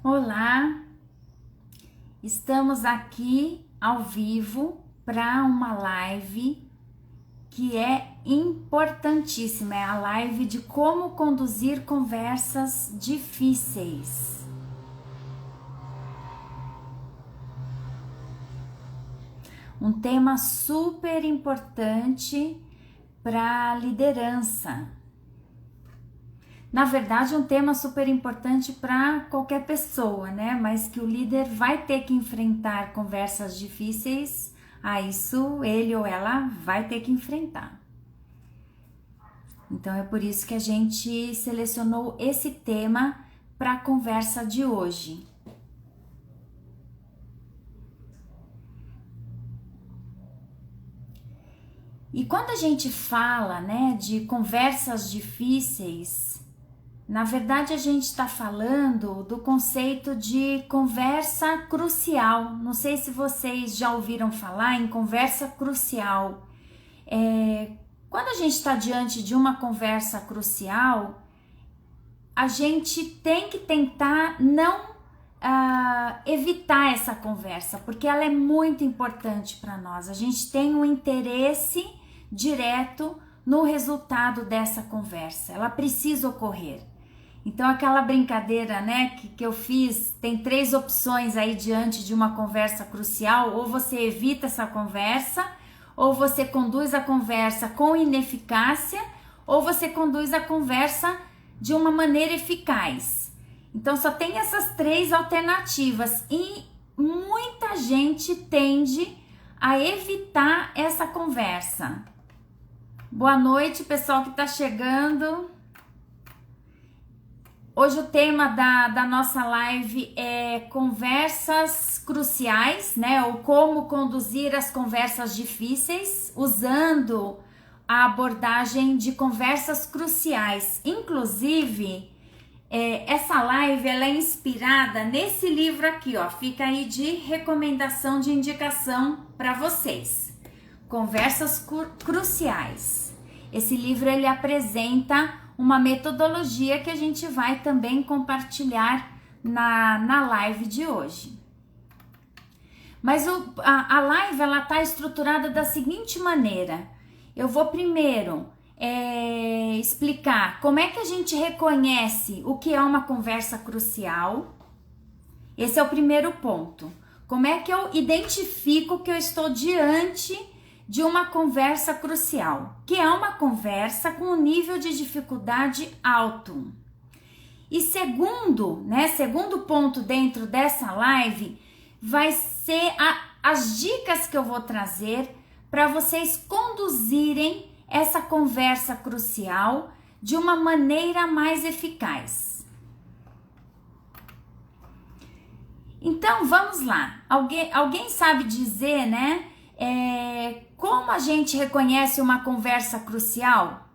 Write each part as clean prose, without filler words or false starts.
Olá, estamos aqui ao vivo para uma live que é importantíssima, é a live de como conduzir conversas difíceis. Um tema super importante para liderança. Na verdade, um tema super importante para qualquer pessoa, né? Mas que o líder vai ter que enfrentar conversas difíceis, isso ele ou ela vai ter que enfrentar. Então é por isso que a gente selecionou esse tema para a conversa de hoje. E quando a gente fala, né, de conversas difíceis, na verdade, a gente está falando do conceito de conversa crucial. Não sei se vocês já ouviram falar em conversa crucial. Quando a gente está diante de uma conversa crucial, a gente tem que tentar não evitar essa conversa, porque ela é muito importante para nós. A gente tem um interesse direto no resultado dessa conversa. Ela precisa ocorrer. Então, aquela brincadeira, né, que eu fiz, tem 3 opções aí diante de uma conversa crucial: ou você evita essa conversa, ou você conduz a conversa com ineficácia, ou você conduz a conversa de uma maneira eficaz. Então, só tem essas 3 alternativas e muita gente tende a evitar essa conversa. Boa noite, pessoal que está chegando. Hoje o tema da nossa live é conversas cruciais, né? Ou como conduzir as conversas difíceis usando a abordagem de conversas cruciais. Inclusive, essa live ela é inspirada nesse livro aqui, ó. Fica aí de recomendação, de indicação para vocês. Conversas cruciais. Esse livro ele apresenta uma metodologia que a gente vai também compartilhar na live de hoje. Mas a live ela está estruturada da seguinte maneira: eu vou primeiro explicar como é que a gente reconhece o que é uma conversa crucial. Esse é o primeiro ponto. Como é que eu identifico que eu estou diante de uma conversa crucial, que é uma conversa com um nível de dificuldade alto. E segundo ponto dentro dessa live vai ser as dicas que eu vou trazer para vocês conduzirem essa conversa crucial de uma maneira mais eficaz. Então vamos lá. Alguém sabe dizer, né? Como a gente reconhece uma conversa crucial?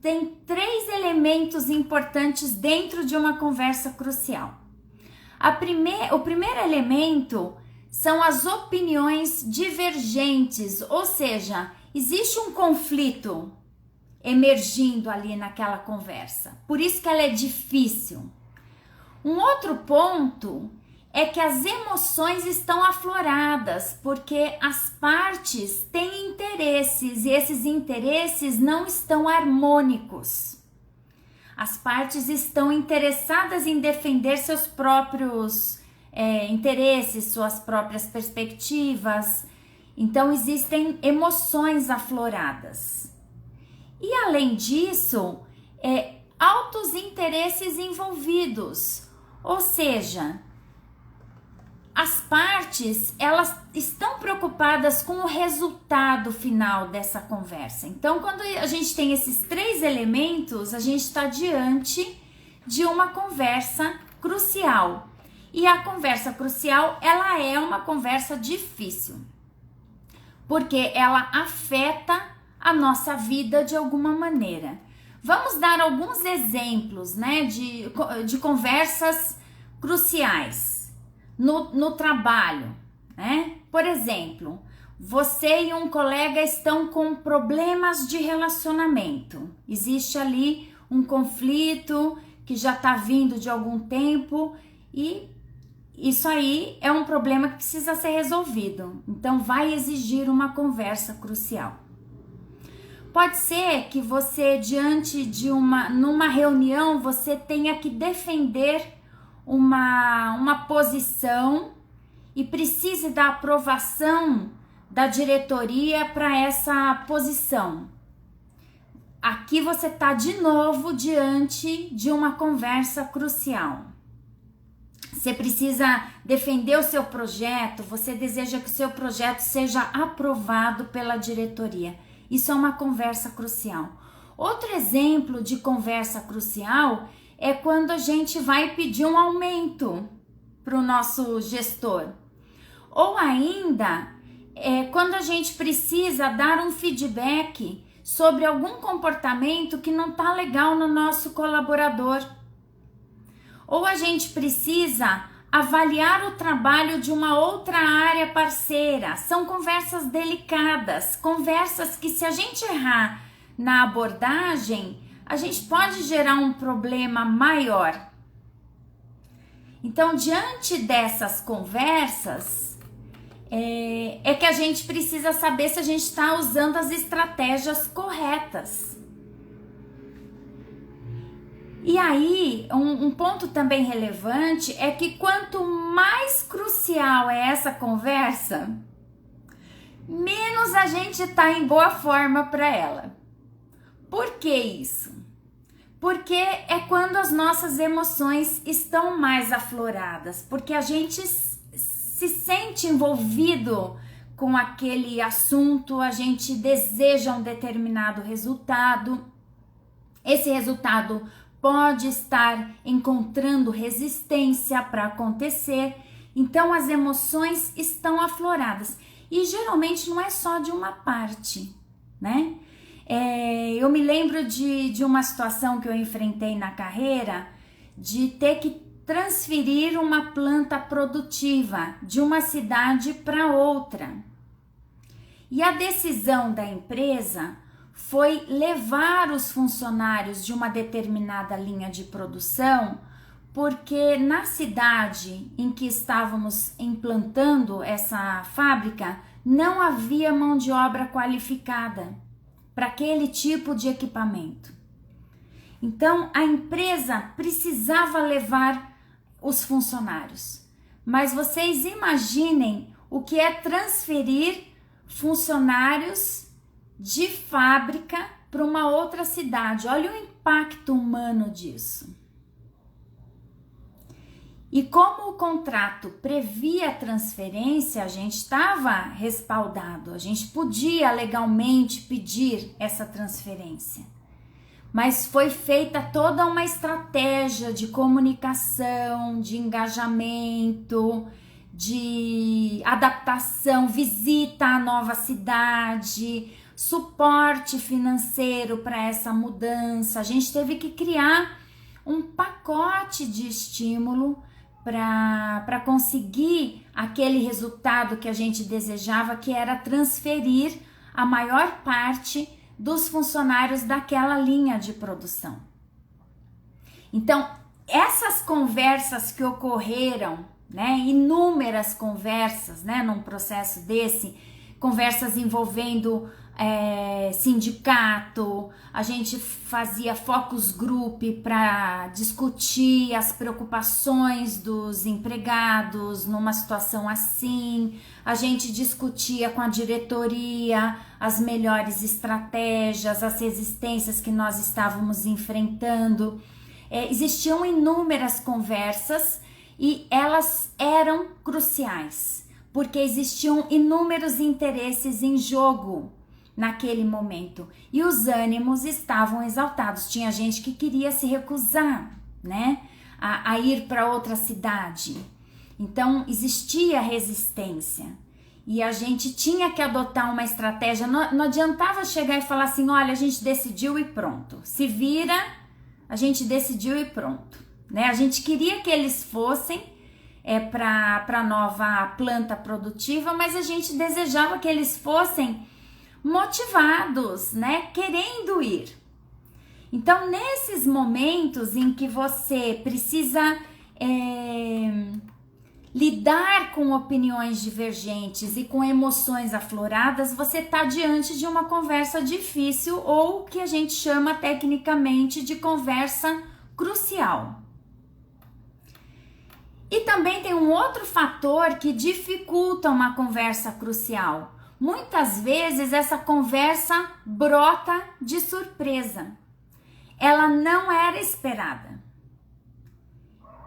Tem 3 elementos importantes dentro de uma conversa crucial. O primeiro elemento são as opiniões divergentes, ou seja, existe um conflito emergindo ali naquela conversa. Por isso que ela é difícil. Um outro ponto é que as emoções estão afloradas, porque as partes têm interesses e esses interesses não estão harmônicos. As partes estão interessadas em defender seus próprios interesses, suas próprias perspectivas. Então, existem emoções afloradas. E, além disso, altos interesses envolvidos, ou seja, as partes, elas estão preocupadas com o resultado final dessa conversa. Então, quando a gente tem esses 3 elementos, a gente está diante de uma conversa crucial. E a conversa crucial, ela é uma conversa difícil, porque ela afeta a nossa vida de alguma maneira. Vamos dar alguns exemplos, né, de conversas cruciais. No trabalho, né? Por exemplo, você e um colega estão com problemas de relacionamento. Existe ali um conflito que já está vindo de algum tempo E isso aí é um problema que precisa ser resolvido. Então vai exigir uma conversa crucial. Pode ser que você, diante de numa reunião, você tenha que defender uma posição e precise da aprovação da diretoria para essa posição. Aqui você está de novo diante de uma conversa crucial. Você precisa defender o seu projeto, você deseja que o seu projeto seja aprovado pela diretoria. Isso é uma conversa crucial. Outro exemplo de conversa crucial é quando a gente vai pedir um aumento para o nosso gestor. Ou ainda, quando a gente precisa dar um feedback sobre algum comportamento que não está legal no nosso colaborador. Ou a gente precisa avaliar o trabalho de uma outra área parceira. São conversas delicadas, conversas que, se a gente errar na abordagem, a gente pode gerar um problema maior. Então, diante dessas conversas, é que a gente precisa saber se a gente está usando as estratégias corretas. E aí, um ponto também relevante é que quanto mais crucial é essa conversa, menos a gente está em boa forma para ela. Por que isso? Porque é quando as nossas emoções estão mais afloradas, porque a gente se sente envolvido com aquele assunto, a gente deseja um determinado resultado. Esse resultado pode estar encontrando resistência para acontecer, então as emoções estão afloradas e geralmente não é só de uma parte, né? Eu me lembro de uma situação que eu enfrentei na carreira, de ter que transferir uma planta produtiva de uma cidade para outra. E a decisão da empresa foi levar os funcionários de uma determinada linha de produção, porque na cidade em que estávamos implantando essa fábrica, não havia mão de obra qualificada para aquele tipo de equipamento. Então, a empresa precisava levar os funcionários. Mas vocês imaginem o que é transferir funcionários de fábrica para uma outra cidade. Olha o impacto humano disso. E como o contrato previa a transferência, a gente estava respaldado, a gente podia legalmente pedir essa transferência. Mas foi feita toda uma estratégia de comunicação, de engajamento, de adaptação, visita à nova cidade, suporte financeiro para essa mudança. A gente teve que criar um pacote de estímulo para conseguir aquele resultado que a gente desejava, que era transferir a maior parte dos funcionários daquela linha de produção. Então, essas conversas que ocorreram, né, inúmeras conversas, né, num processo desse, conversas envolvendo sindicato, a gente fazia focus group para discutir as preocupações dos empregados numa situação assim, a gente discutia com a diretoria as melhores estratégias, as resistências que nós estávamos enfrentando. Existiam inúmeras conversas e elas eram cruciais, porque existiam inúmeros interesses em jogo naquele momento, e os ânimos estavam exaltados. Tinha gente que queria se recusar, né, a ir para outra cidade. Então existia resistência e a gente tinha que adotar uma estratégia. Não adiantava chegar e falar assim: olha, a gente decidiu e pronto, se vira, a gente decidiu e pronto, né? A gente queria que eles fossem para a nova planta produtiva, mas a gente desejava que eles fossem motivados, né, querendo ir. Então, nesses momentos em que você precisa lidar com opiniões divergentes e com emoções afloradas, você está diante de uma conversa difícil ou que a gente chama tecnicamente de conversa crucial. E também tem um outro fator que dificulta uma conversa crucial. Muitas vezes essa conversa brota de surpresa. Ela não era esperada.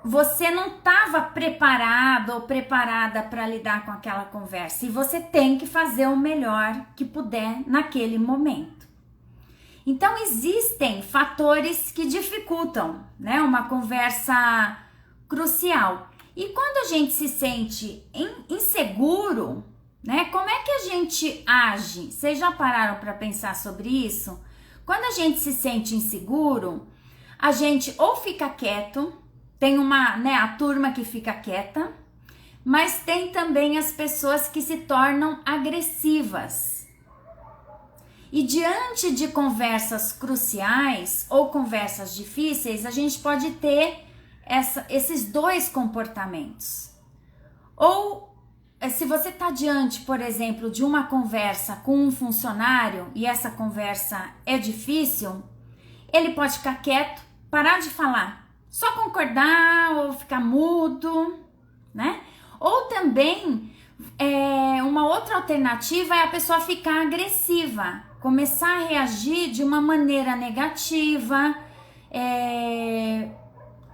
Você não estava preparado ou preparada para lidar com aquela conversa e você tem que fazer o melhor que puder naquele momento. Então existem fatores que dificultam, né, uma conversa crucial. E quando a gente se sente inseguro, né, como é que a gente age? Vocês já pararam para pensar sobre isso? Quando a gente se sente inseguro, a gente ou fica quieto, tem a turma que fica quieta, mas tem também as pessoas que se tornam agressivas. E diante de conversas cruciais ou conversas difíceis, a gente pode ter esses dois comportamentos. Ou se você está diante, por exemplo, de uma conversa com um funcionário e essa conversa é difícil, ele pode ficar quieto, parar de falar, só concordar ou ficar mudo, né? Ou também, uma outra alternativa é a pessoa ficar agressiva, começar a reagir de uma maneira negativa,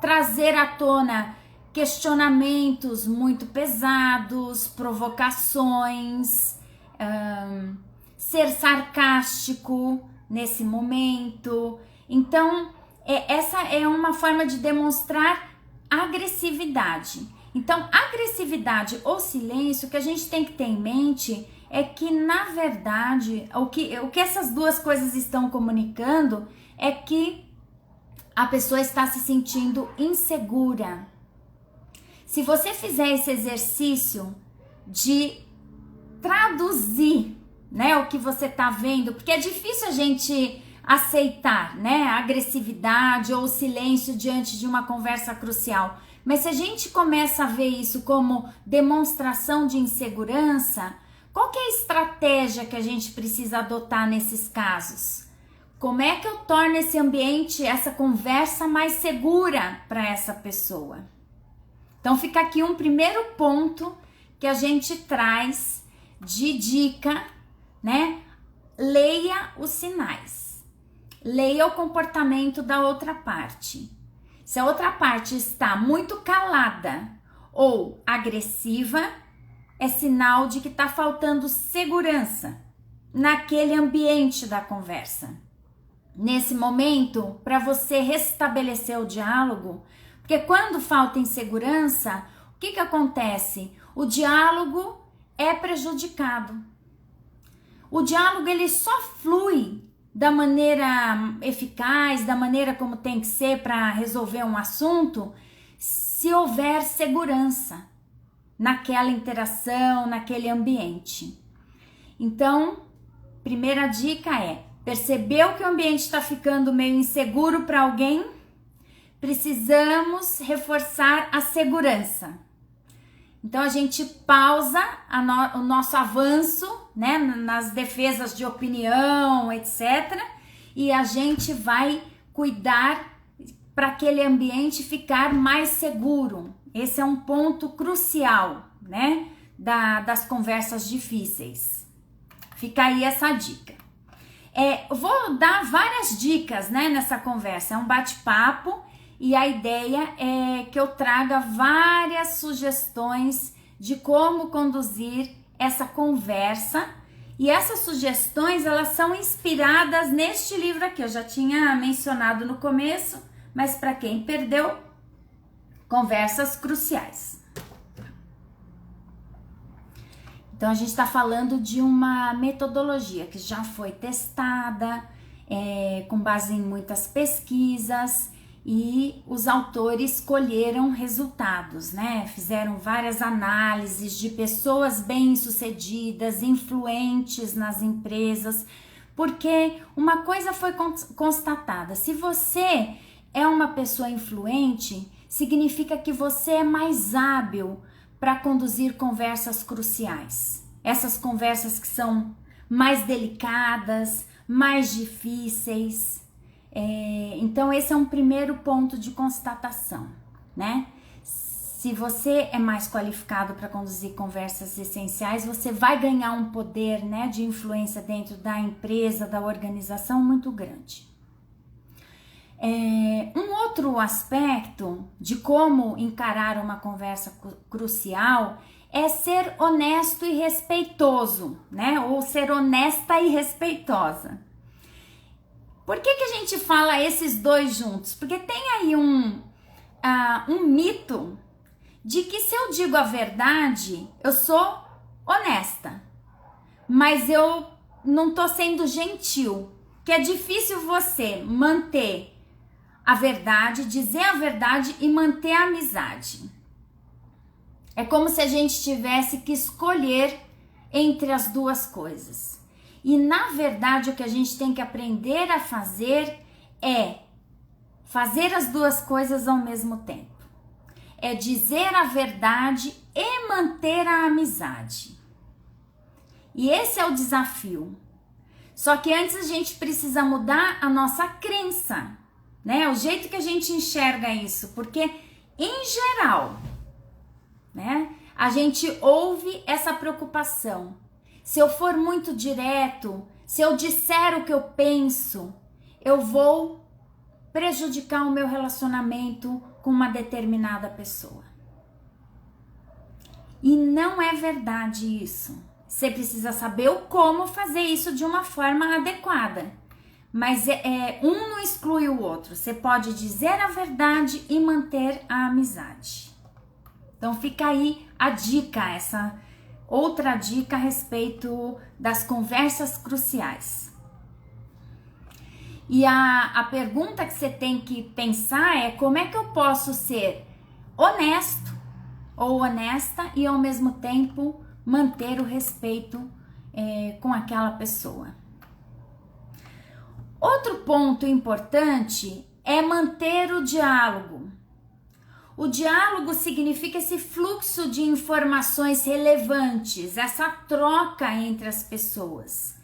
trazer à tona questionamentos muito pesados, provocações, ser sarcástico nesse momento. Então, essa é uma forma de demonstrar agressividade. Então, agressividade ou silêncio, o que a gente tem que ter em mente é que, na verdade, o que essas duas coisas estão comunicando é que a pessoa está se sentindo insegura. Se você fizer esse exercício de traduzir, né, o que você está vendo, porque é difícil a gente aceitar, né, a agressividade ou o silêncio diante de uma conversa crucial. Mas se a gente começa a ver isso como demonstração de insegurança, qual que é a estratégia que a gente precisa adotar nesses casos? Como é que eu torno esse ambiente, essa conversa mais segura para essa pessoa? Então fica aqui um primeiro ponto que a gente traz de dica, né? Leia os sinais. Leia o comportamento da outra parte. Se a outra parte está muito calada ou agressiva, é sinal de que está faltando segurança naquele ambiente da conversa. Nesse momento, para você restabelecer o diálogo, porque quando falta insegurança, o que acontece? O diálogo é prejudicado. O diálogo ele só flui da maneira eficaz, da maneira como tem que ser para resolver um assunto, se houver segurança naquela interação, naquele ambiente. Então, primeira dica é: percebeu que o ambiente está ficando meio inseguro para alguém? Precisamos reforçar a segurança. Então a gente pausa o nosso avanço, né, nas defesas de opinião, etc. E a gente vai cuidar para aquele ambiente ficar mais seguro. Esse é um ponto crucial, né, das conversas difíceis. Fica aí essa dica. Vou dar várias dicas, né, nessa conversa. É um bate-papo. E a ideia é que eu traga várias sugestões de como conduzir essa conversa. E essas sugestões, elas são inspiradas neste livro aqui. Eu já tinha mencionado no começo, mas para quem perdeu, Conversas Cruciais. Então, a gente está falando de uma metodologia que já foi testada, com base em muitas pesquisas, e os autores colheram resultados, né? Fizeram várias análises de pessoas bem-sucedidas, influentes nas empresas, porque uma coisa foi constatada: se você é uma pessoa influente, significa que você é mais hábil para conduzir conversas cruciais. Essas conversas que são mais delicadas, mais difíceis. Então esse é um primeiro ponto de constatação, né? Se você é mais qualificado para conduzir conversas essenciais, você vai ganhar um poder, né, de influência dentro da empresa, da organização muito grande. Um outro aspecto de como encarar uma conversa crucial é ser honesto e respeitoso, né? Ou ser honesta e respeitosa. Por que a gente fala esses dois juntos? Porque tem aí um mito de que se eu digo a verdade, eu sou honesta, mas eu não tô sendo gentil, que é difícil você manter a verdade, dizer a verdade e manter a amizade. É como se a gente tivesse que escolher entre as duas coisas. E na verdade o que a gente tem que aprender a fazer é fazer as duas coisas ao mesmo tempo. É dizer a verdade e manter a amizade. E esse é o desafio. Só que antes a gente precisa mudar a nossa crença, né? O jeito que a gente enxerga isso, porque em geral, né, a gente ouve essa preocupação. Se eu for muito direto, se eu disser o que eu penso, eu vou prejudicar o meu relacionamento com uma determinada pessoa. E não é verdade isso. Você precisa saber o como fazer isso de uma forma adequada. Mas um não exclui o outro. Você pode dizer a verdade e manter a amizade. Então fica aí a dica, essa outra dica a respeito das conversas cruciais. E a pergunta que você tem que pensar é: como é que eu posso ser honesto ou honesta e ao mesmo tempo manter o respeito com aquela pessoa? Outro ponto importante é manter o diálogo. O diálogo significa esse fluxo de informações relevantes, essa troca entre as pessoas.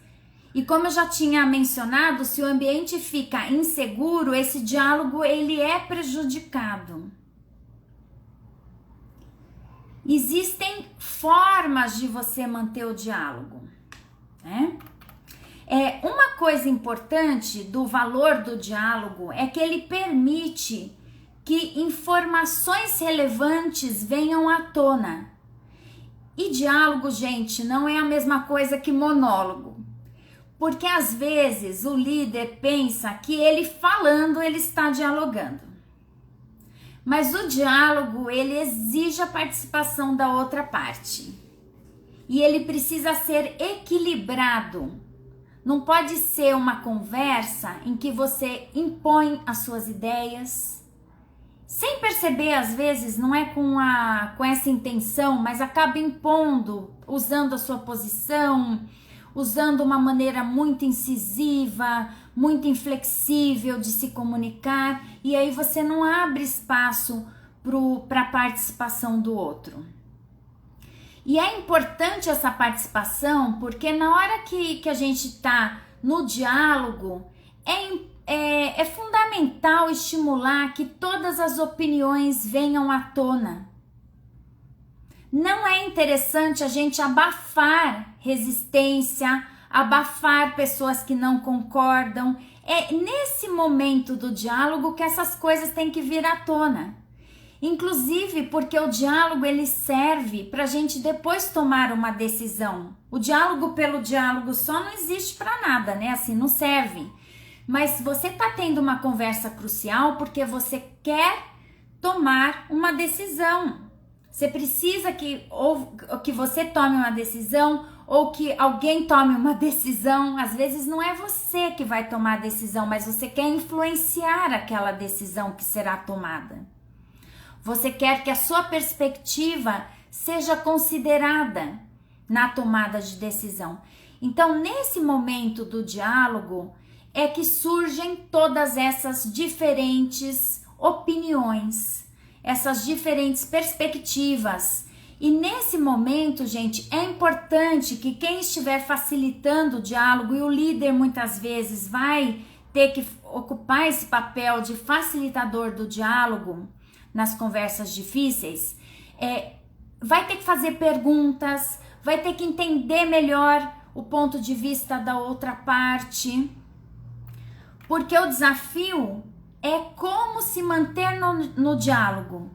E como eu já tinha mencionado, se o ambiente fica inseguro, esse diálogo ele é prejudicado. Existem formas de você manter o diálogo, né? Uma coisa importante do valor do diálogo é que ele permite que informações relevantes venham à tona. E diálogo, gente, não é a mesma coisa que monólogo. Porque às vezes o líder pensa que ele falando, ele está dialogando. Mas o diálogo, ele exige a participação da outra parte. E ele precisa ser equilibrado. Não pode ser uma conversa em que você impõe as suas ideias, sem perceber, às vezes, não é com essa intenção, mas acaba impondo, usando a sua posição, usando uma maneira muito incisiva, muito inflexível de se comunicar, e aí você não abre espaço para a participação do outro. E é importante essa participação, porque na hora que a gente está no diálogo, é fundamental estimular que todas as opiniões venham à tona. Não é interessante a gente abafar resistência, abafar pessoas que não concordam. É nesse momento do diálogo que essas coisas têm que vir à tona. Inclusive porque o diálogo ele serve para a gente depois tomar uma decisão. O diálogo pelo diálogo só não existe para nada, né? Assim, não serve. Mas você está tendo uma conversa crucial porque você quer tomar uma decisão. Você precisa que você tome uma decisão ou que alguém tome uma decisão. Às vezes não é você que vai tomar a decisão, mas você quer influenciar aquela decisão que será tomada. Você quer que a sua perspectiva seja considerada na tomada de decisão. Então, nesse momento do diálogo, é que surgem todas essas diferentes opiniões. essas diferentes perspectivas. E nesse momento, gente, é importante que quem estiver facilitando o diálogo, e o líder muitas vezes vai ter que ocupar esse papel de facilitador do diálogo nas conversas difíceis, vai ter que fazer perguntas, vai ter que entender melhor o ponto de vista da outra parte, porque o desafio é como se manter no diálogo.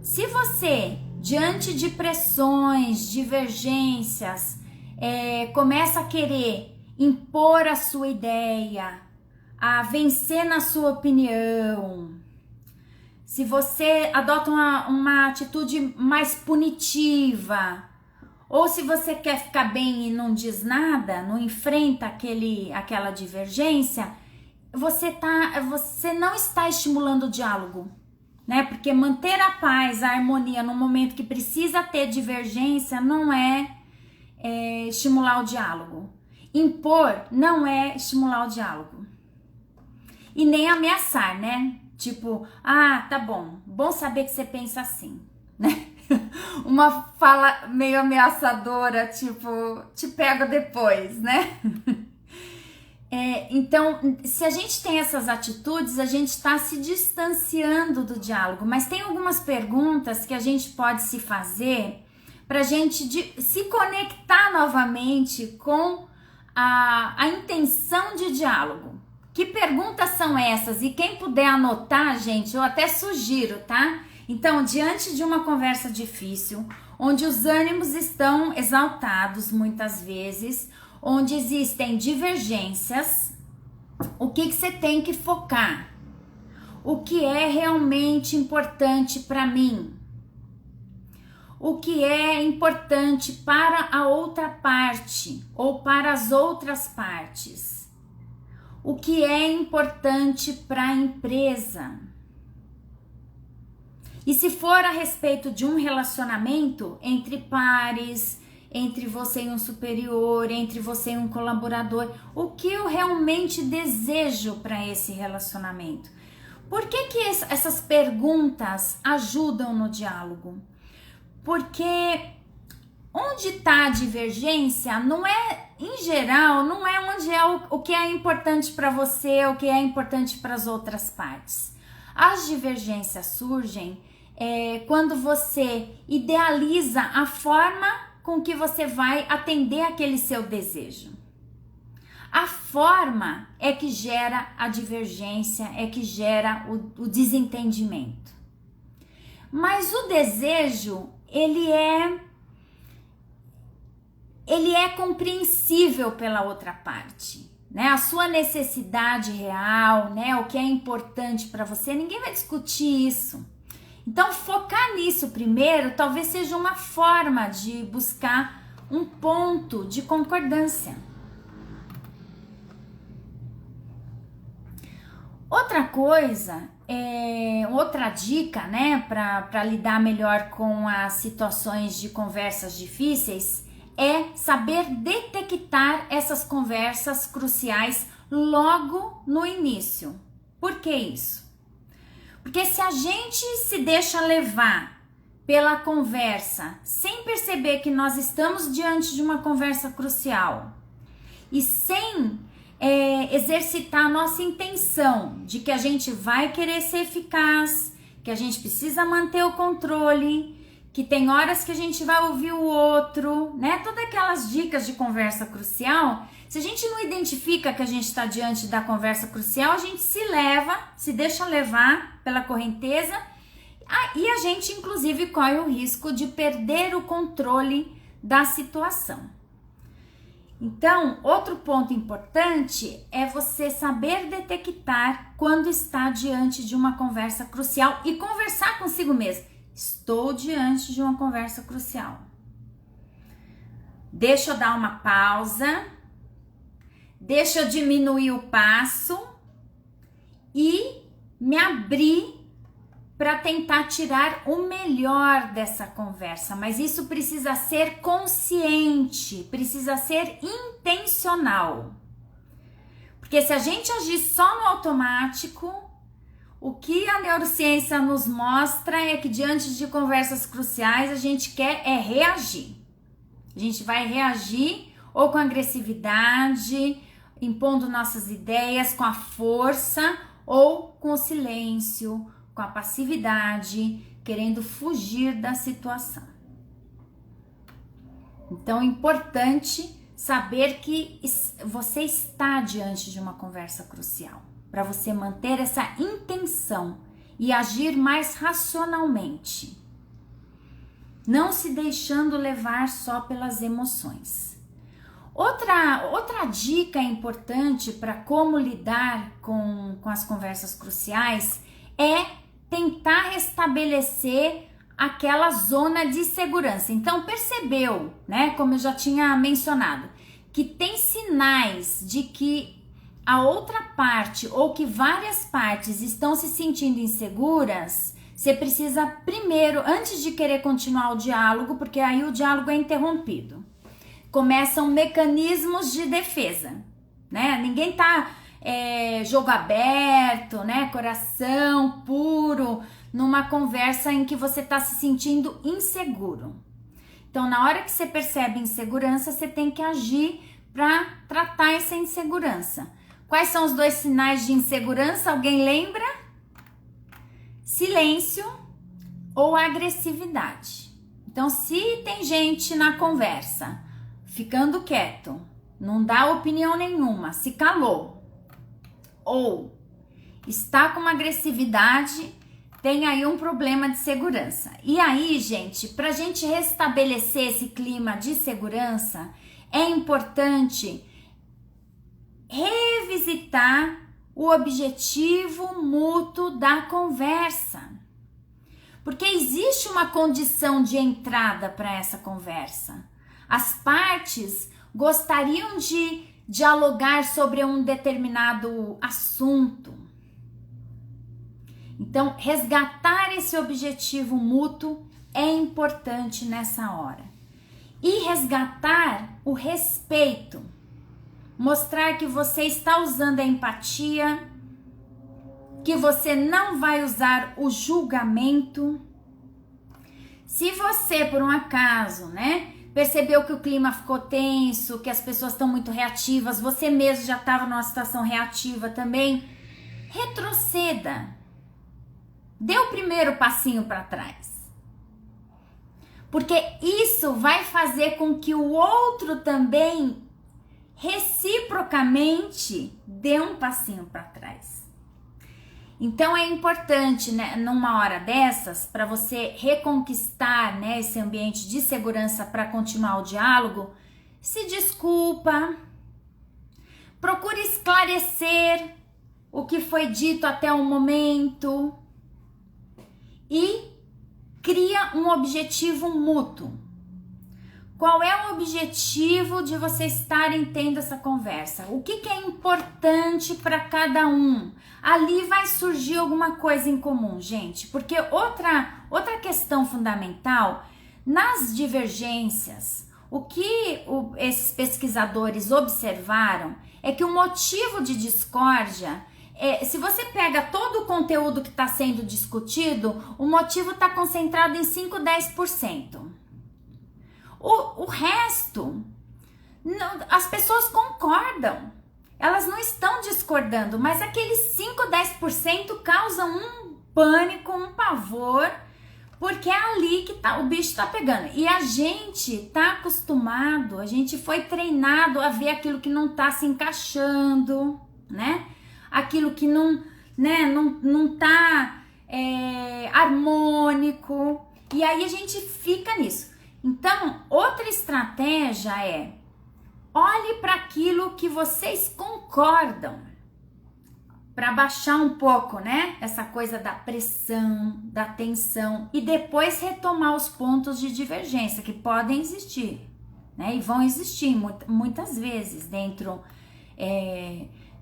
Se você, diante de pressões, divergências, começa a querer impor a sua ideia, a vencer na sua opinião, se você adota uma atitude mais punitiva, ou se você quer ficar bem e não diz nada, não enfrenta aquela divergência, você não está estimulando o diálogo, né? Porque manter a paz, a harmonia no momento que precisa ter divergência não é estimular o diálogo. Impor não é estimular o diálogo. E nem ameaçar, né? Tipo, tá bom saber que você pensa assim, né? Uma fala meio ameaçadora, tipo, te pego depois, né? Então, se a gente tem essas atitudes, a gente está se distanciando do diálogo. Mas tem algumas perguntas que a gente pode se fazer para a gente se conectar novamente com a intenção de diálogo. Que perguntas são essas? E quem puder anotar, gente, eu até sugiro, tá? Então, diante de uma conversa difícil, onde os ânimos estão exaltados muitas vezes, onde existem divergências, o que você tem que focar? O que é realmente importante para mim? O que é importante para a outra parte ou para as outras partes? O que é importante para a empresa? E se for a respeito de um relacionamento entre pares, entre você e um superior, entre você e um colaborador, o que eu realmente desejo para esse relacionamento? Por que essas perguntas ajudam no diálogo? Porque onde está a divergência não é, em geral, não é onde é o que é importante para você, o que é importante para as outras partes. As divergências surgem quando você idealiza a forma com que você vai atender aquele seu desejo. A forma é que gera a divergência, é que gera o desentendimento. Mas o desejo, ele é compreensível pela outra parte, né? A sua necessidade real, né? O que é importante para você, ninguém vai discutir isso. Então, focar nisso primeiro talvez seja uma forma de buscar um ponto de concordância. Outra coisa, outra dica, né, para lidar melhor com as situações de conversas difíceis é saber detectar essas conversas cruciais logo no início. Por que isso? Porque se a gente se deixa levar pela conversa sem perceber que nós estamos diante de uma conversa crucial e sem exercitar a nossa intenção de que a gente vai querer ser eficaz, que a gente precisa manter o controle, que tem horas que a gente vai ouvir o outro, né? Todas aquelas dicas de conversa crucial, se a gente não identifica que a gente está diante da conversa crucial, a gente se deixa levar pela correnteza e a gente inclusive corre o risco de perder o controle da situação. Então, outro ponto importante é você saber detectar quando está diante de uma conversa crucial e conversar consigo mesmo. Estou diante de uma conversa crucial. Deixa eu dar uma pausa, deixa eu diminuir o passo e me abrir para tentar tirar o melhor dessa conversa, mas isso precisa ser consciente, precisa ser intencional. Porque se a gente agir só no automático, o que a neurociência nos mostra é que diante de conversas cruciais a gente quer é reagir. A gente vai reagir ou com agressividade, impondo nossas ideias, com a força, ou com o silêncio, com a passividade, querendo fugir da situação. Então é importante saber que você está diante de uma conversa crucial, para você manter essa intenção e agir mais racionalmente, não se deixando levar só pelas emoções. Outra dica importante para como lidar com as conversas cruciais é tentar restabelecer aquela zona de segurança. Então percebeu, né, como eu já tinha mencionado, que tem sinais de que a outra parte ou que várias partes estão se sentindo inseguras. Você precisa primeiro, antes de querer continuar o diálogo, porque aí o diálogo é interrompido, começam mecanismos de defesa, né? Ninguém tá jogo aberto, né? Coração puro, numa conversa em que você tá se sentindo inseguro. Então, na hora que você percebe insegurança, você tem que agir para tratar essa insegurança. Quais são os dois sinais de insegurança? Alguém lembra? Silêncio ou agressividade. Então, se tem gente na conversa ficando quieto, não dá opinião nenhuma, se calou, ou está com uma agressividade, tem aí um problema de segurança. E aí, gente, para a gente restabelecer esse clima de segurança, é importante revisitar o objetivo mútuo da conversa. Porque existe uma condição de entrada para essa conversa. As partes gostariam de dialogar sobre um determinado assunto. Então, resgatar esse objetivo mútuo é importante nessa hora. E resgatar o respeito. Mostrar que você está usando a empatia, que você não vai usar o julgamento. Se você, por um acaso, né, percebeu que o clima ficou tenso, que as pessoas estão muito reativas, você mesmo já estava numa situação reativa também, retroceda. Dê o primeiro passinho para trás. Porque isso vai fazer com que o outro também, reciprocamente, dê um passinho para trás. Então é importante, né, numa hora dessas, para você reconquistar, né, esse ambiente de segurança para continuar o diálogo, se desculpa, procure esclarecer o que foi dito até o momento e cria um objetivo mútuo. Qual é o objetivo de vocês estarem tendo essa conversa? O que é importante para cada um? Ali vai surgir alguma coisa em comum, gente. Porque outra questão fundamental, nas divergências, o que esses pesquisadores observaram é que o motivo de discórdia, se você pega todo o conteúdo que está sendo discutido, o motivo está concentrado em 5, 10%. O resto, não, as pessoas concordam, elas não estão discordando, mas aqueles 5, 10% causam um pânico, um pavor, porque é ali que o bicho tá pegando. E a gente tá acostumado, a gente foi treinado a ver aquilo que não tá se encaixando, né? Aquilo que não tá harmônico, e aí a gente fica nisso. Então, outra estratégia é: olhe para aquilo que vocês concordam, para baixar um pouco, né? Essa coisa da pressão, da tensão, e depois retomar os pontos de divergência que podem existir, né? E vão existir muitas vezes dentro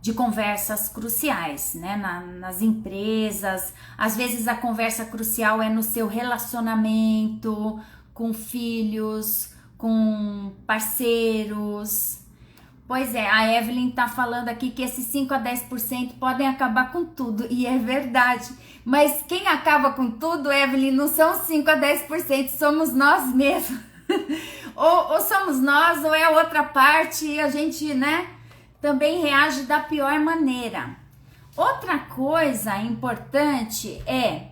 de conversas cruciais, né? Nas empresas. Às vezes a conversa crucial é no seu relacionamento, com filhos, com parceiros, Pois é, a Evelyn tá falando aqui que esses 5 a 10% podem acabar com tudo, e é verdade. Mas quem acaba com tudo, Evelyn, não são 5 a 10%, somos nós mesmos. ou somos nós, ou é outra parte, e a gente, né, também reage da pior maneira. Outra coisa importante é,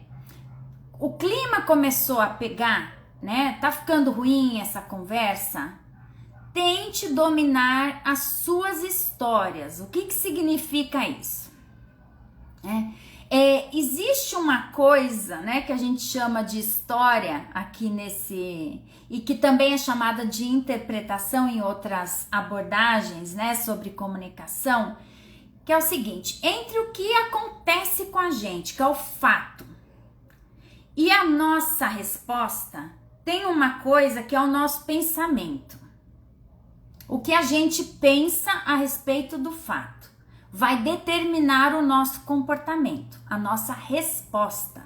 o clima começou a pegar, né, tá ficando ruim essa conversa. Tente dominar as suas histórias. O que significa isso? Existe uma coisa, né, que a gente chama de história aqui e que também é chamada de interpretação em outras abordagens, né, sobre comunicação, que é o seguinte: entre o que acontece com a gente, que é o fato, e a nossa resposta, tem uma coisa que é o nosso pensamento. O que a gente pensa a respeito do fato vai determinar o nosso comportamento, a nossa resposta.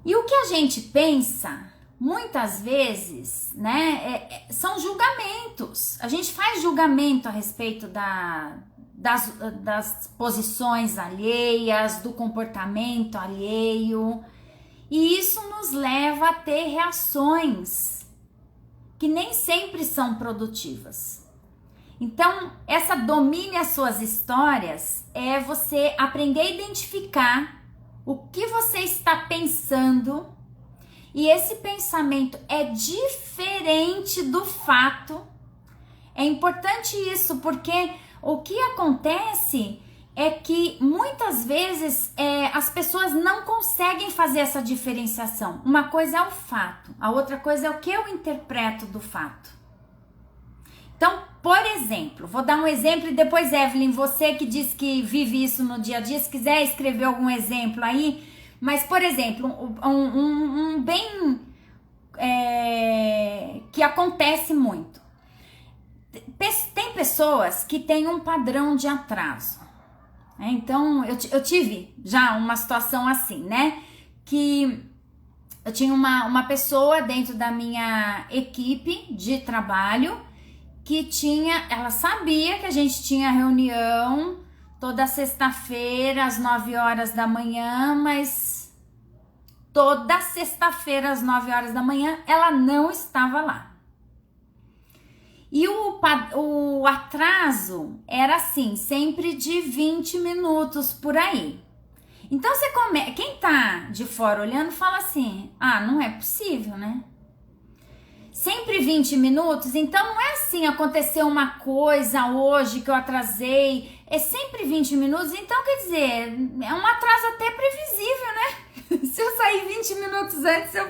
E o que a gente pensa, muitas vezes, né, são julgamentos. A gente faz julgamento a respeito das posições alheias, do comportamento alheio, e isso nos leva a ter reações que nem sempre são produtivas. Então, essa domine as suas histórias é você aprender a identificar o que você está pensando, e esse pensamento é diferente do fato. É importante isso, porque o que acontece é que muitas vezes as pessoas não conseguem fazer essa diferenciação. Uma coisa é o fato, a outra coisa é o que eu interpreto do fato. Então, por exemplo, vou dar um exemplo e depois, Evelyn, você que diz que vive isso no dia a dia, se quiser escrever algum exemplo aí, mas, por exemplo, um bem que acontece muito. Tem pessoas que têm um padrão de atraso. Então, eu tive já uma situação assim, né? Que eu tinha uma pessoa dentro da minha equipe de trabalho que ela sabia que a gente tinha reunião toda sexta-feira às 9 horas da manhã, mas toda sexta-feira às 9 horas da manhã ela não estava lá. E o atraso era assim, sempre de 20 minutos por aí. Então quem tá de fora olhando fala assim: ah, não é possível, né? Sempre 20 minutos, então não é assim, aconteceu uma coisa hoje que eu atrasei, é sempre 20 minutos, então quer dizer, é um atraso até previsível, né? Se eu sair 20 minutos antes, eu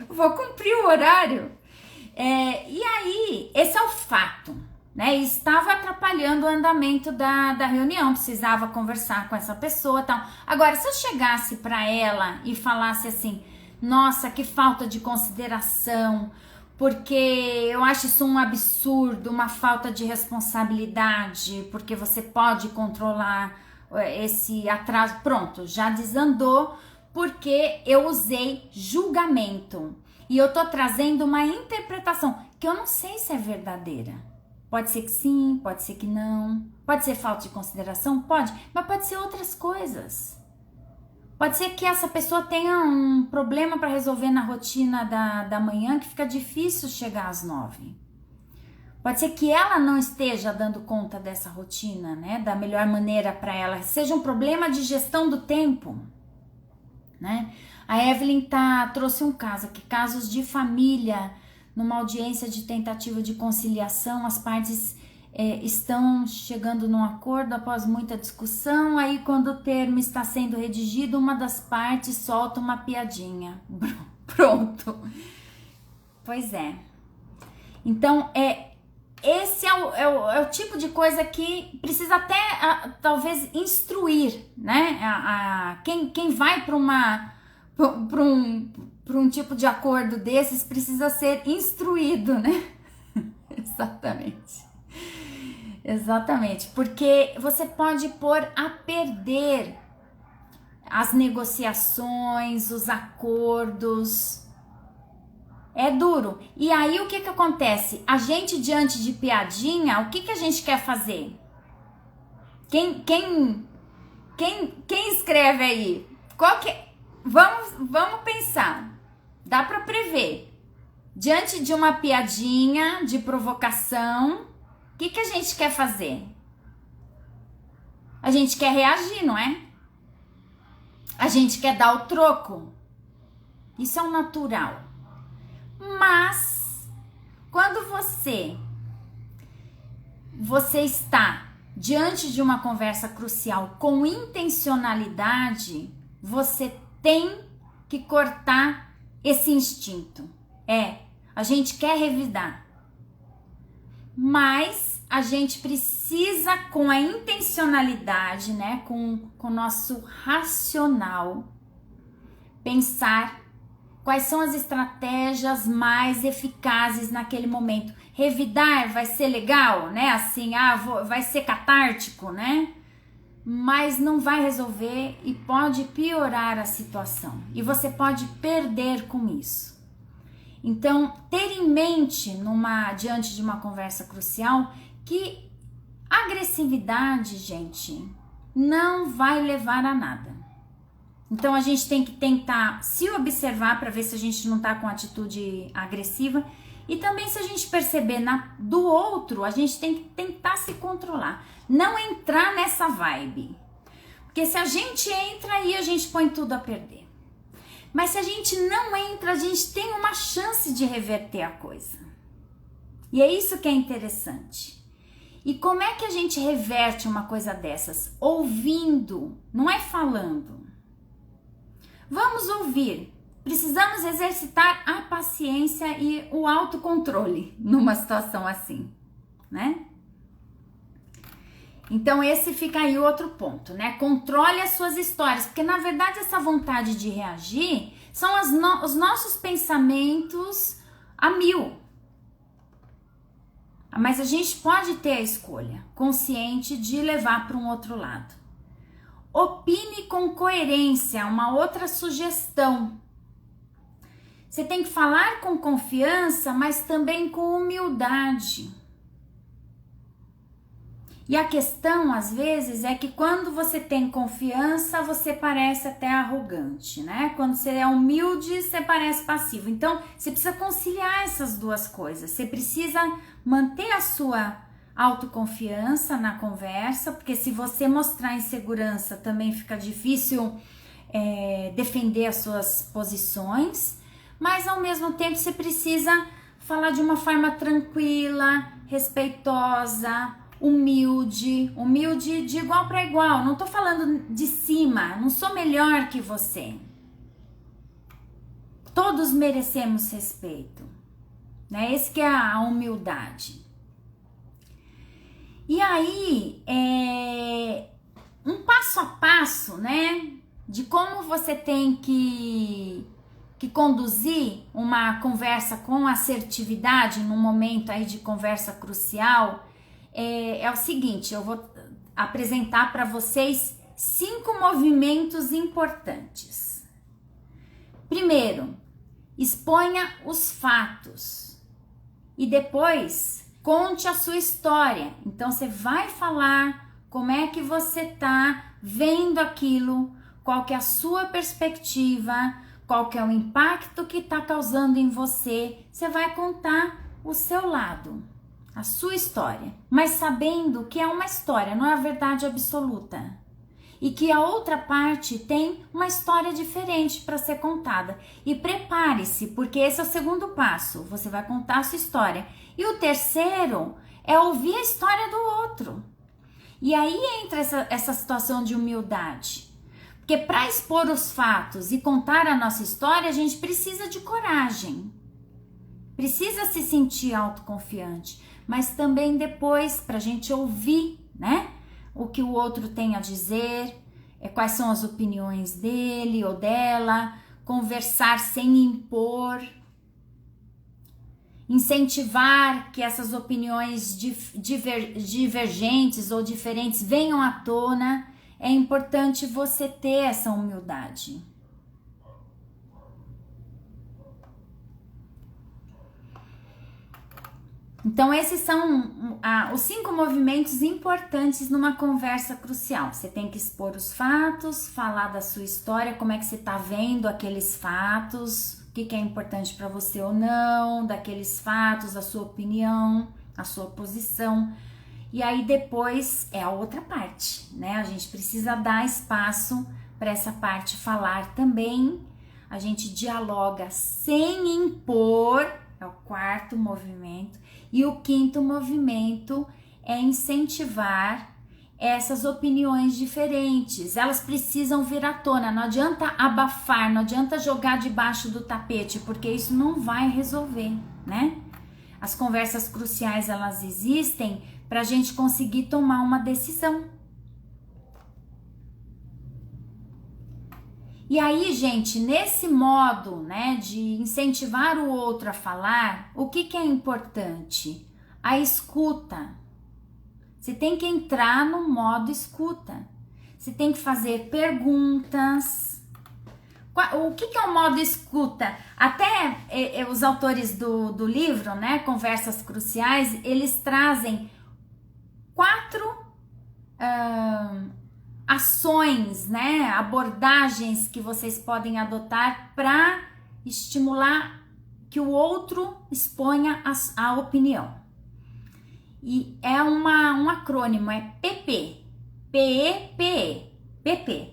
vou cumprir o horário. E aí, esse é o fato, né? Estava atrapalhando o andamento da reunião, precisava conversar com essa pessoa e tal. Agora, se eu chegasse para ela e falasse assim: nossa, que falta de consideração, porque eu acho isso um absurdo, uma falta de responsabilidade, porque você pode controlar esse atraso. Pronto, já desandou, porque eu usei julgamento. E eu tô trazendo uma interpretação que eu não sei se é verdadeira. Pode ser que sim, pode ser que não. Pode ser falta de consideração? Pode. Mas pode ser outras coisas. Pode ser que essa pessoa tenha um problema para resolver na rotina da manhã, que fica difícil chegar às 9. Pode ser que ela não esteja dando conta dessa rotina, né? Da melhor maneira para ela. Seja um problema de gestão do tempo, né? A Evelyn trouxe um caso aqui, casos de família, numa audiência de tentativa de conciliação, as partes estão chegando num acordo após muita discussão, aí quando o termo está sendo redigido, uma das partes solta uma piadinha. Pronto. Pois é. Então, esse é o tipo de coisa que precisa até, talvez, instruir, né? Quem vai para um tipo de acordo desses precisa ser instruído, né? Exatamente, porque você pode pôr a perder as negociações, os acordos. É duro. E aí o que que acontece? A gente diante de piadinha, o que que a gente quer fazer? Quem escreve aí? Qual que vamos pensar. Dá para prever. Diante de uma piadinha, de provocação, o que que a gente quer fazer? A gente quer reagir, não é? A gente quer dar o troco. Isso é o natural. Mas quando você está diante de uma conversa crucial com intencionalidade, você tem que cortar esse instinto. A gente quer revidar, mas a gente precisa, com a intencionalidade, né, com o nosso racional, pensar quais são as estratégias mais eficazes naquele momento. Revidar vai ser legal, né? Assim, vai ser catártico, né? Mas não vai resolver e pode piorar a situação. E você pode perder com isso. Então, ter em mente diante de uma conversa crucial que agressividade, gente, não vai levar a nada. Então a gente tem que tentar se observar para ver se a gente não tá com atitude agressiva e também se a gente perceber do outro, a gente tem que tentar se controlar, não entrar nessa vibe. Porque se a gente entra aí, a gente põe tudo a perder. Mas se a gente não entra, a gente tem uma chance de reverter a coisa. E é isso que é interessante. E como é que a gente reverte uma coisa dessas? Ouvindo, não é falando. Vamos ouvir. Precisamos exercitar a paciência e o autocontrole numa situação assim, né? Então esse fica aí o outro ponto, né? Controle as suas histórias, porque na verdade essa vontade de reagir são os nossos pensamentos a mil. Mas a gente pode ter a escolha consciente de levar para um outro lado. Opine com coerência, uma outra sugestão. Você tem que falar com confiança, mas também com humildade. E a questão, às vezes, é que quando você tem confiança, você parece até arrogante, né? Quando você é humilde, você parece passivo. Então, você precisa conciliar essas duas coisas. Você precisa manter a sua autoconfiança na conversa, porque se você mostrar insegurança, também fica difícil defender as suas posições. Mas, ao mesmo tempo, você precisa falar de uma forma tranquila, respeitosa, humilde de igual para igual. Não tô falando de cima, não sou melhor que você. Todos merecemos respeito, né? Esse que é a humildade. E aí, um passo a passo, né? De como você tem que conduzir uma conversa com assertividade num momento aí de conversa crucial. É o seguinte, eu vou apresentar para vocês 5 movimentos importantes. Primeiro, exponha os fatos e depois conte a sua história. Então você vai falar como é que você tá vendo aquilo, qual que é a sua perspectiva, qual que é o impacto que tá causando em você. Você vai contar o seu lado, a sua história, mas sabendo que é uma história, não é a verdade absoluta. E que a outra parte tem uma história diferente para ser contada. E prepare-se, porque esse é o segundo passo. Você vai contar a sua história. E o terceiro é ouvir a história do outro. E aí entra essa situação de humildade. Porque para expor os fatos e contar a nossa história, a gente precisa de coragem. Precisa se sentir autoconfiante. Mas também depois para a gente ouvir, né? O que o outro tem a dizer, quais são as opiniões dele ou dela, conversar sem impor, incentivar que essas opiniões divergentes ou diferentes venham à tona. É importante você ter essa humildade. Então, esses são os 5 movimentos importantes numa conversa crucial. Você tem que expor os fatos, falar da sua história, como é que você está vendo aqueles fatos, o que é importante para você ou não, daqueles fatos, a sua opinião, a sua posição. E aí depois é a outra parte, né? A gente precisa dar espaço para essa parte falar também. A gente dialoga sem impor, é o 4º movimento. E o 5º movimento é incentivar essas opiniões diferentes. Elas precisam vir à tona, não adianta abafar, não adianta jogar debaixo do tapete, porque isso não vai resolver, né? As conversas cruciais, elas existem para a gente conseguir tomar uma decisão. E aí, gente, nesse modo, né, de incentivar o outro a falar, o que é importante? A escuta. Você tem que entrar no modo escuta. Você tem que fazer perguntas. O que é o modo escuta? Até os autores do livro, né, Conversas Cruciais, eles trazem 4 ações, né, abordagens que vocês podem adotar para estimular que o outro exponha a opinião. E é um acrônimo, é PP, PP,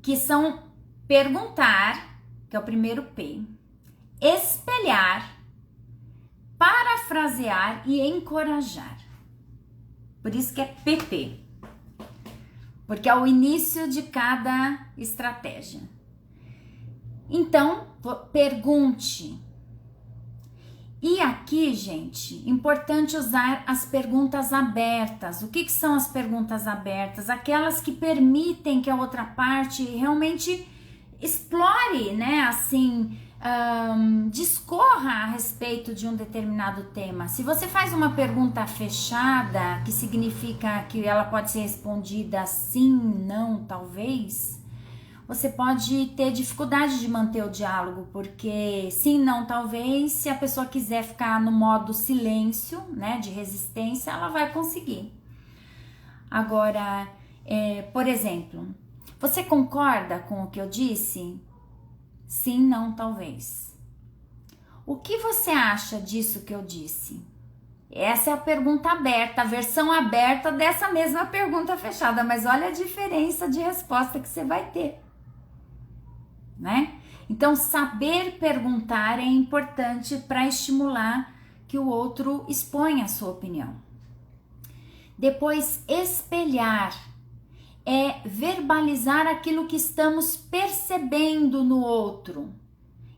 que são perguntar, que é o primeiro P, espelhar, parafrasear e encorajar. Por isso que é PP. Porque é o início de cada estratégia. Então, pergunte. E aqui, gente, importante usar as perguntas abertas. O que são as perguntas abertas? Aquelas que permitem que a outra parte realmente explore, né, assim, discorra a respeito de um determinado tema. Se você faz uma pergunta fechada, que significa que ela pode ser respondida sim, não, talvez, você pode ter dificuldade de manter o diálogo, porque sim, não, talvez, se a pessoa quiser ficar no modo silêncio, né, de resistência, ela vai conseguir. Agora, por exemplo, você concorda com o que eu disse? Sim, não, talvez. O que você acha disso que eu disse? Essa é a pergunta aberta, a versão aberta dessa mesma pergunta fechada, mas olha a diferença de resposta que você vai ter, né? Então, saber perguntar é importante para estimular que o outro exponha a sua opinião. Depois, espelhar é verbalizar aquilo que estamos percebendo no outro.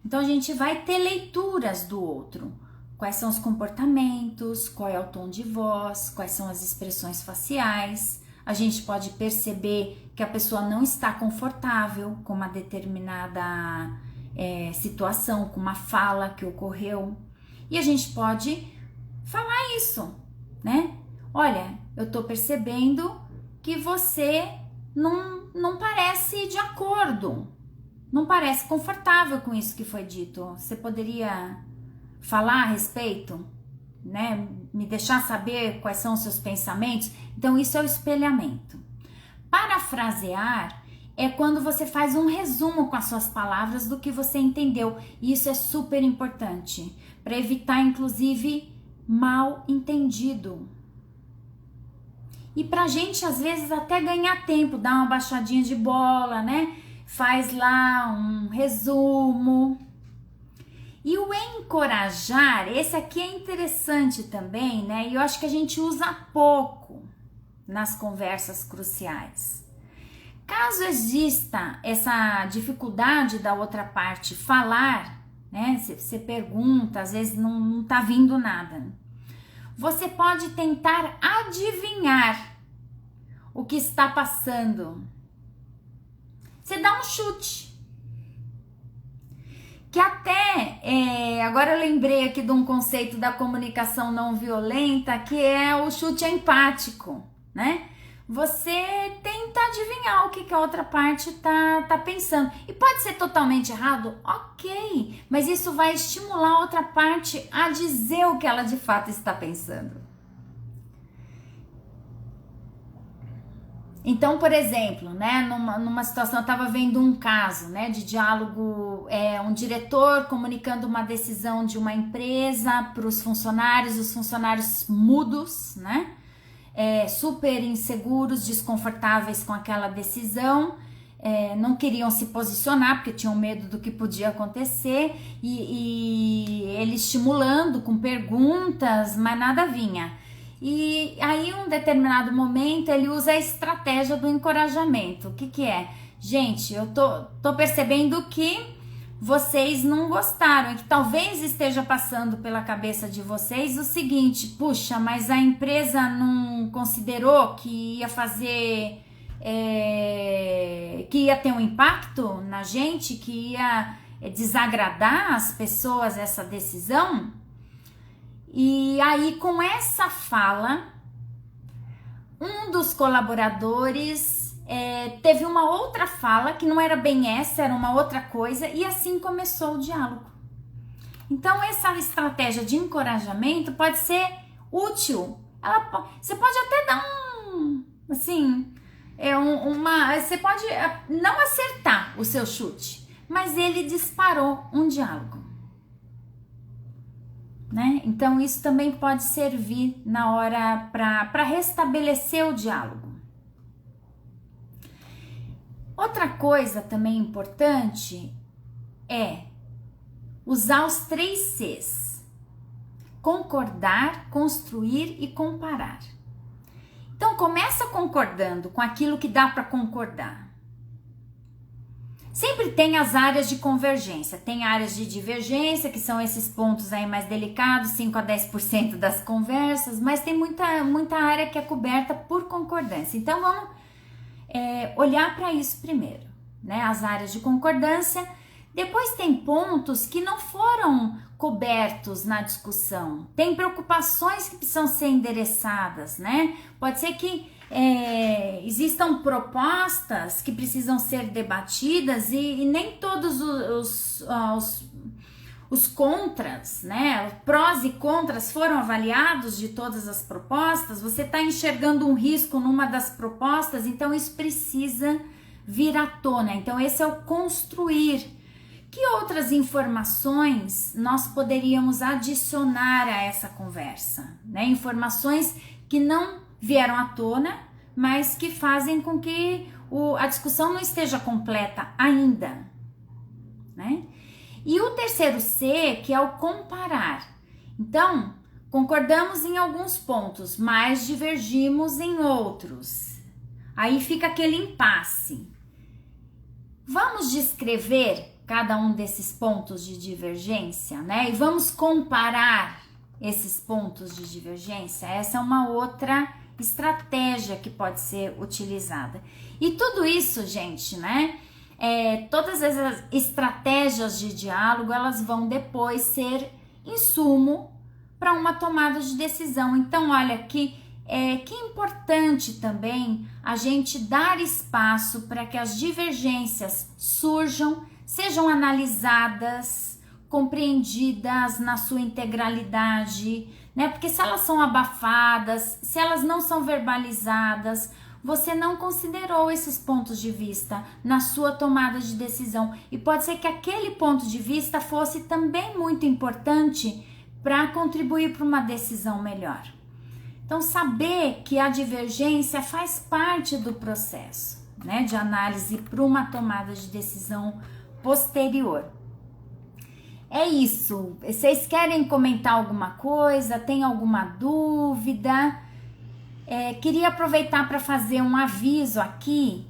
Então, a gente vai ter leituras do outro. Quais são os comportamentos, qual é o tom de voz, quais são as expressões faciais. A gente pode perceber que a pessoa não está confortável com uma determinada situação, com uma fala que ocorreu. E a gente pode falar isso, né? Olha, eu tô percebendo que você não parece de acordo, não parece confortável com isso que foi dito. Você poderia falar a respeito, né? Me deixar saber quais são os seus pensamentos? Então, isso é o espelhamento. Parafrasear é quando você faz um resumo com as suas palavras do que você entendeu. E isso é super importante para evitar, inclusive, mal entendido. E pra gente, às vezes, até ganhar tempo, dar uma baixadinha de bola, né? Faz lá um resumo. E o encorajar, esse aqui é interessante também, né? E eu acho que a gente usa pouco nas conversas cruciais. Caso exista essa dificuldade da outra parte falar, né? Você pergunta, às vezes não tá vindo nada. Você pode tentar adivinhar o que está passando. Você dá um chute. Que até, agora eu lembrei aqui de um conceito da comunicação não violenta, que é o chute empático, né? você tenta adivinhar o que a outra parte tá pensando. E pode ser totalmente errado? Ok, mas isso vai estimular a outra parte a dizer o que ela de fato está pensando. Então, por exemplo, né, numa situação, eu estava vendo um caso, né, de diálogo, um diretor comunicando uma decisão de uma empresa para os funcionários mudos, né, super inseguros, desconfortáveis com aquela decisão, não queriam se posicionar porque tinham medo do que podia acontecer e ele estimulando com perguntas, mas nada vinha. E aí, em um determinado momento, ele usa a estratégia do encorajamento. O que é? Gente, eu tô percebendo que vocês não gostaram e que talvez esteja passando pela cabeça de vocês o seguinte: puxa, mas a empresa não considerou que ia fazer, que ia ter um impacto na gente, que ia desagradar as pessoas essa decisão? E aí, com essa fala, um dos colaboradores teve uma outra fala, que não era bem essa, era uma outra coisa, e assim começou o diálogo. Então, essa estratégia de encorajamento pode ser útil. Você pode até dar você pode não acertar o seu chute, mas ele disparou um diálogo. Né? Então, isso também pode servir na hora para restabelecer o diálogo. Outra coisa também importante é usar os 3 Cs: concordar, construir e comparar. Então, começa concordando com aquilo que dá para concordar. Sempre tem as áreas de convergência, tem áreas de divergência, que são esses pontos aí mais delicados, 5 a 10% das conversas, mas tem muita área que é coberta por concordância. Então, vamos olhar para isso primeiro, né? As áreas de concordância. Depois tem pontos que não foram cobertos na discussão, tem preocupações que precisam ser endereçadas, né? Pode ser que existam propostas que precisam ser debatidas e nem todos os contras, né? Prós e contras foram avaliados de todas as propostas. Você está enxergando um risco numa das propostas, então isso precisa vir à tona. Então, esse é o construir. Que outras informações nós poderíamos adicionar a essa conversa, né? Informações que não vieram à tona, mas que fazem com que a discussão não esteja completa ainda, né? E o terceiro C, que é o comparar. Então, concordamos em alguns pontos, mas divergimos em outros. Aí fica aquele impasse. Vamos descrever cada um desses pontos de divergência, né? E vamos comparar esses pontos de divergência. Essa é uma outra estratégia que pode ser utilizada. E tudo isso, gente, né? Todas essas estratégias de diálogo, elas vão depois ser insumo para uma tomada de decisão. Então, olha que importante também a gente dar espaço para que as divergências surjam, sejam analisadas, compreendidas na sua integralidade, né? Porque se elas são abafadas, se elas não são verbalizadas, você não considerou esses pontos de vista na sua tomada de decisão. E pode ser que aquele ponto de vista fosse também muito importante para contribuir para uma decisão melhor. Então, saber que a divergência faz parte do processo, né, de análise para uma tomada de decisão posterior. É isso. Vocês querem comentar alguma coisa? Tem alguma dúvida? Queria aproveitar para fazer um aviso aqui,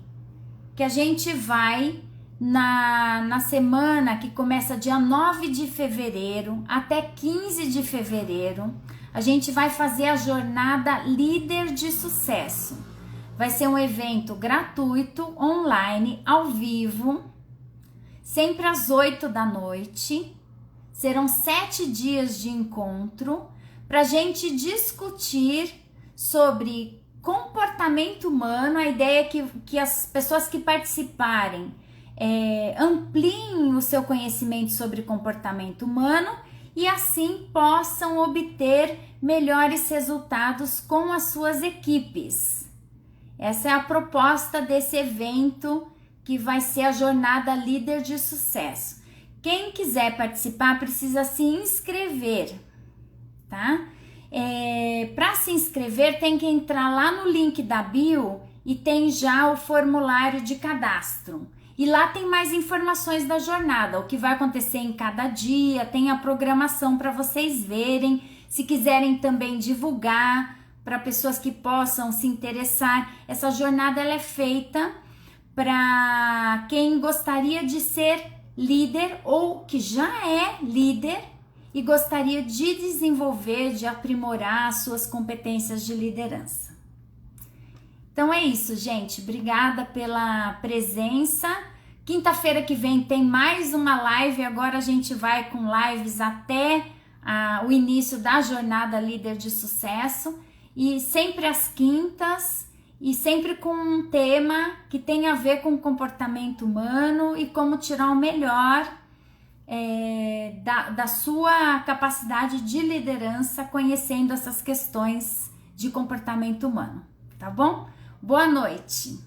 que a gente vai na semana que começa dia 9 de fevereiro até 15 de fevereiro, a gente vai fazer a jornada Líder de Sucesso. Vai ser um evento gratuito, online, ao vivo, sempre às 8 da noite. Serão 7 dias de encontro para a gente discutir sobre comportamento humano. A ideia é que as pessoas que participarem ampliem o seu conhecimento sobre comportamento humano e assim possam obter melhores resultados com as suas equipes. Essa é a proposta desse evento, que vai ser a Jornada Líder de Sucesso. Quem quiser participar precisa se inscrever, tá? Para se inscrever tem que entrar lá no link da bio e tem já o formulário de cadastro. E lá tem mais informações da jornada, o que vai acontecer em cada dia, tem a programação para vocês verem. Se quiserem também divulgar para pessoas que possam se interessar, essa jornada ela é feita para quem gostaria de ser líder ou que já é líder e gostaria de desenvolver, de aprimorar as suas competências de liderança. Então é isso, gente. Obrigada pela presença. Quinta-feira que vem tem mais uma live. Agora a gente vai com lives até o início da Jornada Líder de Sucesso. E sempre às quintas e sempre com um tema que tem a ver com comportamento humano e como tirar o melhor da sua capacidade de liderança, conhecendo essas questões de comportamento humano, tá bom? Boa noite!